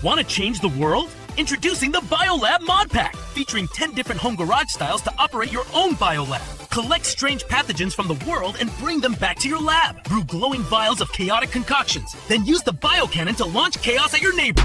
Want to change the world? Introducing the BioLab Mod Pack, featuring 10 different home garage styles to operate your own BioLab. Collect strange pathogens from the world and bring them back to your lab. Brew glowing vials of chaotic concoctions. Then use the biocannon to launch chaos at your neighbor.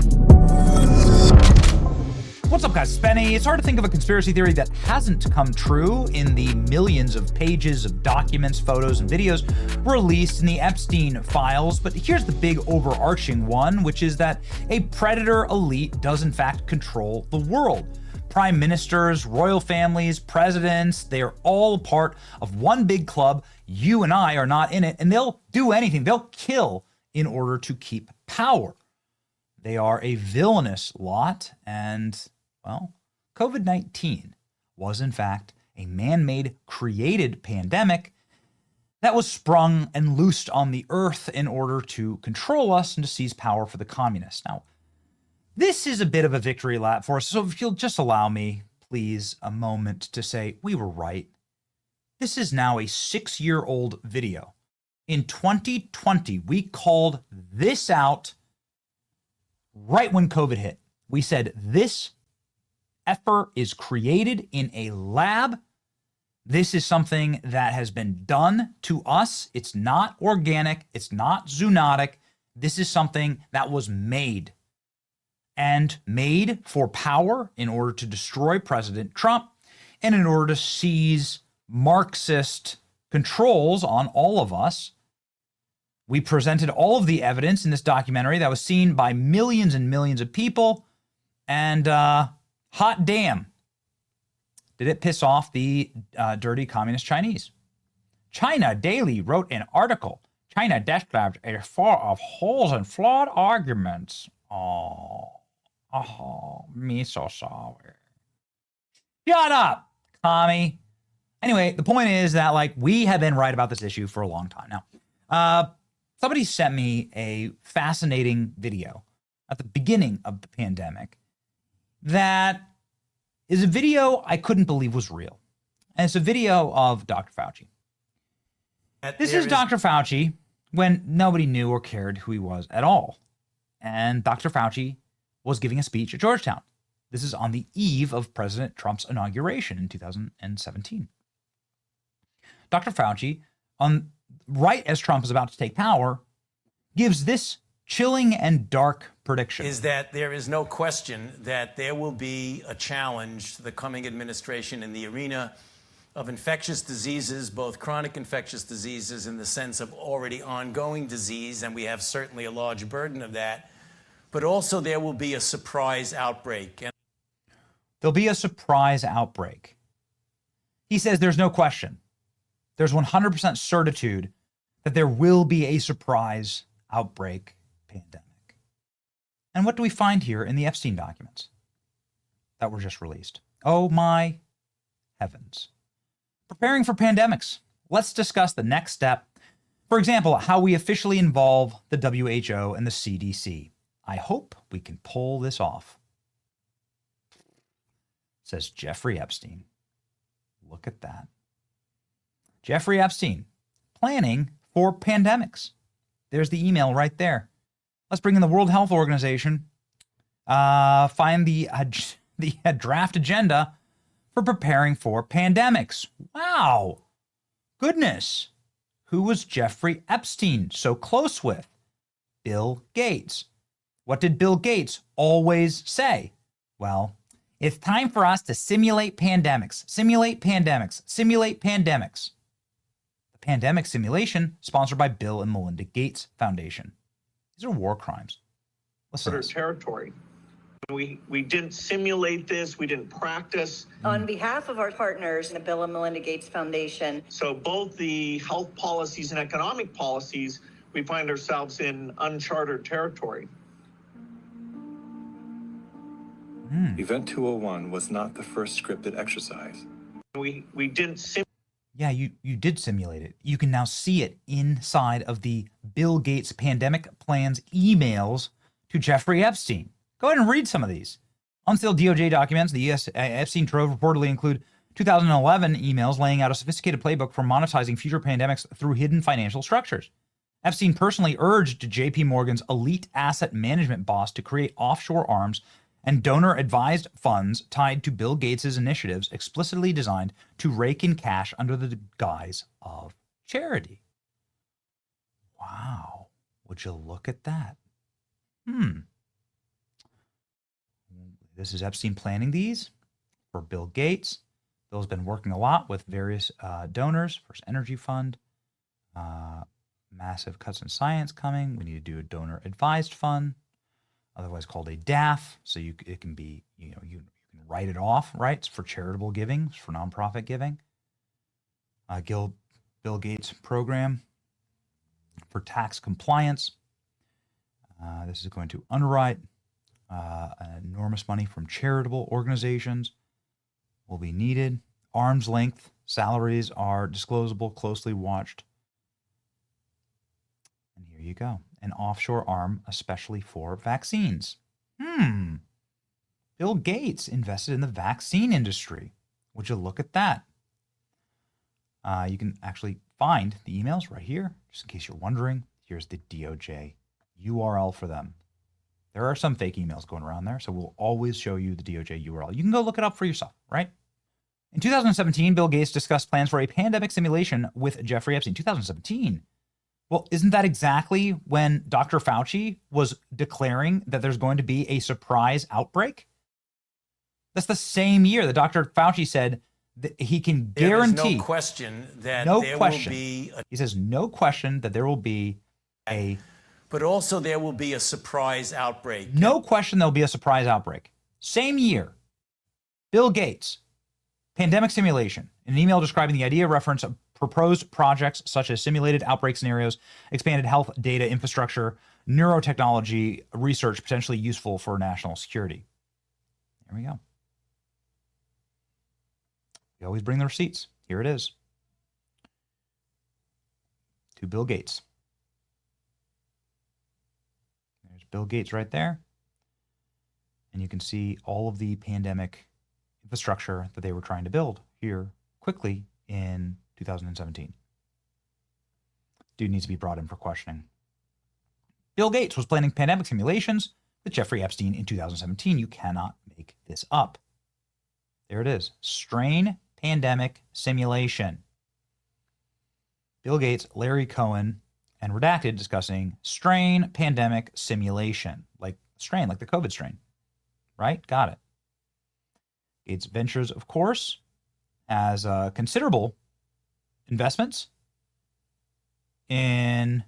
What's up, guys? It's Benny. It's hard to think of a conspiracy theory that hasn't come true in the millions of pages of documents, photos, and videos released in the Epstein files. But here's the big overarching one, which is that a predator elite does in fact control the world. Prime ministers, royal families, presidents, they are all a part of one big club. You and I are not in it, and they'll do anything. They'll kill in order to keep power. They are a villainous lot, and well, COVID-19 was in fact a man-made created pandemic that was sprung and loosed on the earth in order to control us and to seize power for the communists. Now, this is a bit of a victory lap for us, so if you'll just allow me, please, a moment to say we were right. This is now a 6-year-old video. In 2020, we called this out right when COVID hit. We said this effort is created in a lab. This is something that has been done to us. It's not organic. It's not zoonotic. This is something that was made and made for power in order to destroy President Trump and in order to seize Marxist controls on all of us. We presented all of the evidence in this documentary that was seen by millions and millions of people, and hot damn, did it piss off the dirty communist Chinese. China Daily wrote an article. China described a full of holes and flawed arguments. Oh, me so sorry. Shut up, commie. Anyway, the point is that we have been right about this issue for a long time now. Somebody sent me a fascinating video at the beginning of the pandemic that is a video I couldn't believe was real. And it's a video of Dr. Fauci. This is Dr. Fauci when nobody knew or cared who he was at all. And Dr. Fauci was giving a speech at Georgetown. This is on the eve of President Trump's inauguration in 2017. Dr. Fauci, right as Trump is about to take power, gives this chilling and dark prediction. Is that there is no question that there will be a challenge to the coming administration in the arena of infectious diseases, both chronic infectious diseases in the sense of already ongoing disease, and we have certainly a large burden of that, but also there will be a surprise outbreak. There'll be a surprise outbreak. He says there's no question. There's 100% certitude that there will be a surprise outbreak pandemic. And what do we find here in the Epstein documents that were just released? Oh my heavens. Preparing for pandemics. Let's discuss the next step. For example, how we officially involve the WHO and the CDC. I hope we can pull this off. Says Jeffrey Epstein. Look at that. Jeffrey Epstein, planning for pandemics. There's the email right there. Let's bring in the World Health Organization. Find the draft agenda for preparing for pandemics. Wow. Goodness. Who was Jeffrey Epstein so close with? Bill Gates. What did Bill Gates always say? Well, it's time for us to simulate pandemics. Simulate pandemics. Simulate pandemics. The pandemic simulation sponsored by Bill and Melinda Gates Foundation. These are war crimes. Listen to this. Territory. We didn't simulate this. We didn't practice. On behalf of our partners in the Bill and Melinda Gates Foundation. So both the health policies and economic policies, we find ourselves in uncharted territory. Event 201 was not the first scripted exercise. We didn't simulate. Yeah, you did simulate it. You can now see it inside of the Bill Gates pandemic plans emails to Jeffrey Epstein. Go ahead and read some of these. Unsealed DOJ documents, the U.S. Epstein trove reportedly include 2011 emails laying out a sophisticated playbook for monetizing future pandemics through hidden financial structures. Epstein personally urged JP Morgan's elite asset management boss to create offshore arms and donor-advised funds tied to Bill Gates' initiatives explicitly designed to rake in cash under the guise of charity. Wow. Would you look at that? This is Epstein planning these for Bill Gates. Bill's been working a lot with various donors. First Energy Fund, massive cuts in science coming. We need to do a donor-advised fund, otherwise called a DAF. So it can be, you can write it off, right? It's for charitable giving, it's for nonprofit giving. Bill Gates program for tax compliance. This is going to underwrite enormous money from charitable organizations will be needed. Arm's length salaries are disclosable, closely watched. And here you go. An offshore arm, especially for vaccines. Bill Gates invested in the vaccine industry. Would you look at that? You can actually find the emails right here, just in case you're wondering. Here's the DOJ URL for them. There are some fake emails going around there, so we'll always show you the DOJ URL. You can go look it up for yourself, right? In 2017, Bill Gates discussed plans for a pandemic simulation with Jeffrey Epstein. 2017? Well, isn't that exactly when Dr. Fauci was declaring that there's going to be a surprise outbreak? That's the same year that Dr. Fauci said that he can guarantee. There is no question that there will be. He says no question that there will be a. But also there will be a surprise outbreak. No question there'll be a surprise outbreak. Same year, Bill Gates, pandemic simulation, an email describing the idea reference of proposed projects such as simulated outbreak scenarios, expanded health data infrastructure, neurotechnology research potentially useful for national security. There we go. We always bring the receipts. Here it is. To Bill Gates. There's Bill Gates right there. And you can see all of the pandemic infrastructure that they were trying to build here quickly in 2017. Dude needs to be brought in for questioning. Bill Gates was planning pandemic simulations with Jeffrey Epstein in 2017. You cannot make this up. There it is. Strain pandemic simulation. Bill Gates, Larry Cohen, and Redacted discussing strain pandemic simulation. Like strain, like the COVID strain. Right? Got it. Gates Ventures, of course, has considerable investments in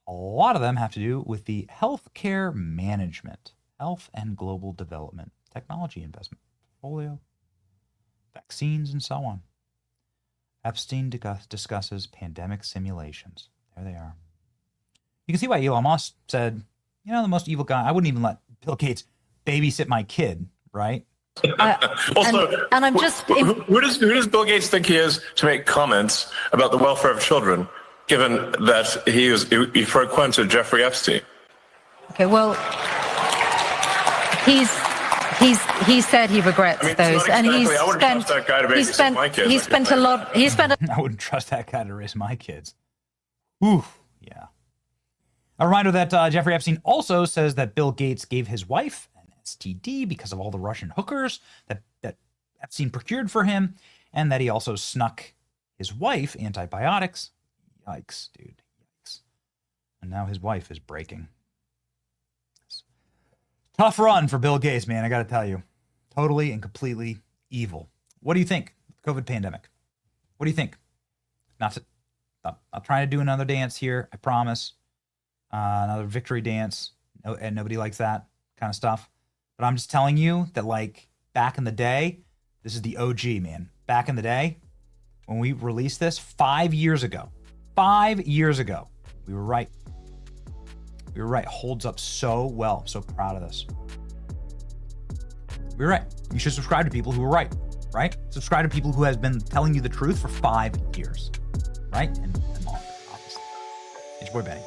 a lot of them have to do with the healthcare management, health and global development, technology investment, portfolio, vaccines, and so on. Epstein discusses pandemic simulations. There they are. You can see why Elon Musk said, you know, the most evil guy, I wouldn't even let Bill Gates babysit my kid, right? Also, and I'm just who does Bill Gates think he is to make comments about the welfare of children, given that he frequented Jeffrey Epstein? okay. Well, he said he regrets those, and I wouldn't trust that guy to babysit my kids. He spent a lot. I wouldn't trust that guy to raise my kids. Ooh, yeah. A reminder that Jeffrey Epstein also says that Bill Gates gave his wife an STD because of all the Russian hookers that Epstein procured for him, and that he also snuck his wife antibiotics. Yikes, dude. Yikes. And now his wife is breaking. Tough run for Bill Gates, man, I got to tell you. Totally and completely evil. What do you think? COVID pandemic. What do you think? Not trying to do another dance here, I promise. Another victory dance. And nobody likes that kind of stuff. But I'm just telling you that, like, back in the day, this is the OG, man. Back in the day, when we released this 5 years ago, we were right. We were right. Holds up so well. I'm so proud of this. We were right. You should subscribe to people who were right? Subscribe to people who have been telling you the truth for 5 years, right? And longer, obviously. It's your boy Benny.